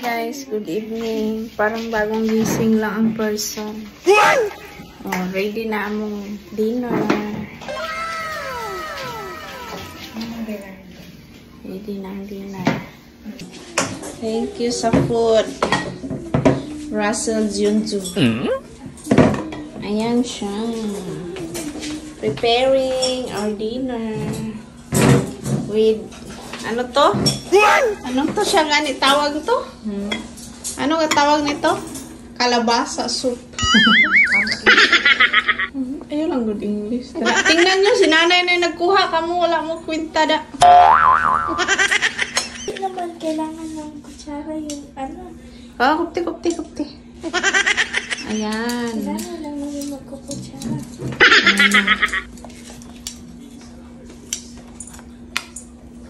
Guys, good evening. Parang bagong gising lang ang person. Oh, ready na among dinner. Ready na ang dinner. Thank you sa food. Russell Junju. Ayan siya. Preparing our dinner with ano to? Anong to siya nga ni tawag to? Ano nga tawag nito? Kalabasa soup. Ayun lang good English. Tingnan nyo, si nanay na nagkuha. Kamu wala mo kwenta da. Hindi naman kailangan ng kutsara yung ano. Kupti. Ayan. Kailangan lang namin magkukutsara.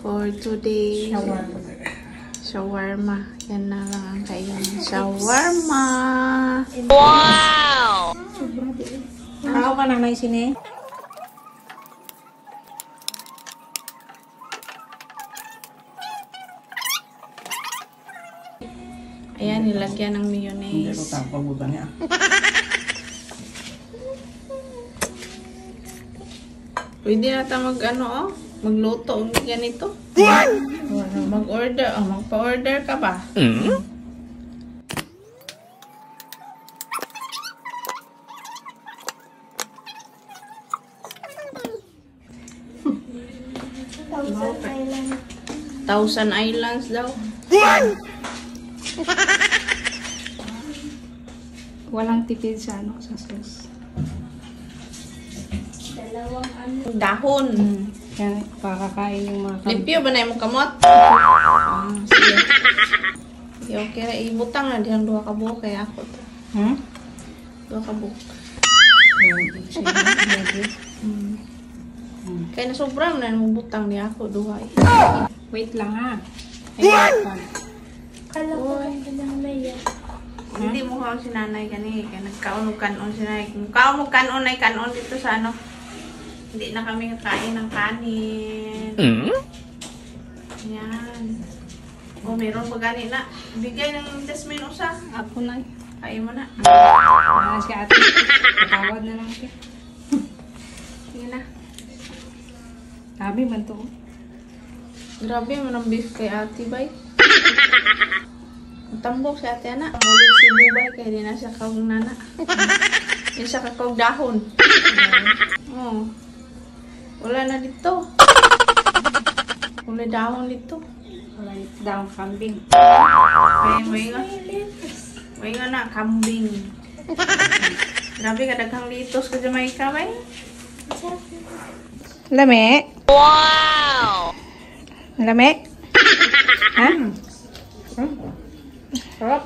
For today, shawarma. Yan na lang ang kainin. Shawarma! Wow! Ako ka nang naisine. Ayan, nilagyan ng mayonnaise. Pwede na tayo magluto ng ganito. Mag-order. Magpa-order ka ba? Thousand Islands daw. Walang tipid sa ano, sa sauce. Dalawang ano. Dahon. Yan, pakakain yung mga Limpyo ba na yung kamot? Sige. Okay na, ibutang na diyang duha ka buhok kaya ako to. Duha ka buhok. Kaya na sobrang na butang niya ako duha eh. Wait lang ha. Kala ko lang yan. Hindi mo kang sinanay gani. Kaya nagkaon-kanon sinanay. Kung kaon ay kanon dito sa ano. Hindi na kami kakain ng kanin. Yan. O, meron pa gani na. Bigay ng jasmine usa. Ako na. Kain mo na. Si ate. Patawad na lang siya. Sige na. Sabi man to. Grabe mo ng beef kay ate, bay. Tambok si ate, ana. Muling si bubay kaya di na siya kawang nana. Di siya kakawang dahon. Oh. Wala na dito. Wala dahon dito. Wala daw kambing. May nga na, kambing. Grabe ka, daghang litos ka Jamaica, bay. Lame? Wow! Lame? Ha? Sarap.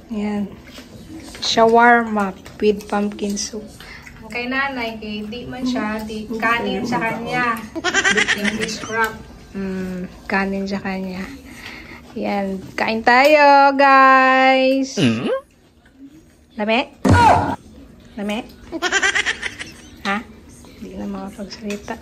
Yan. Shawarma with pumpkin soup. Ang kay nanay, kay di man siya, di kanin sa kanya. English wrap. Kanin sa kanya. Yan. Kain tayo, guys. Lame? Lame? Ha? Hindi na makapagsalita.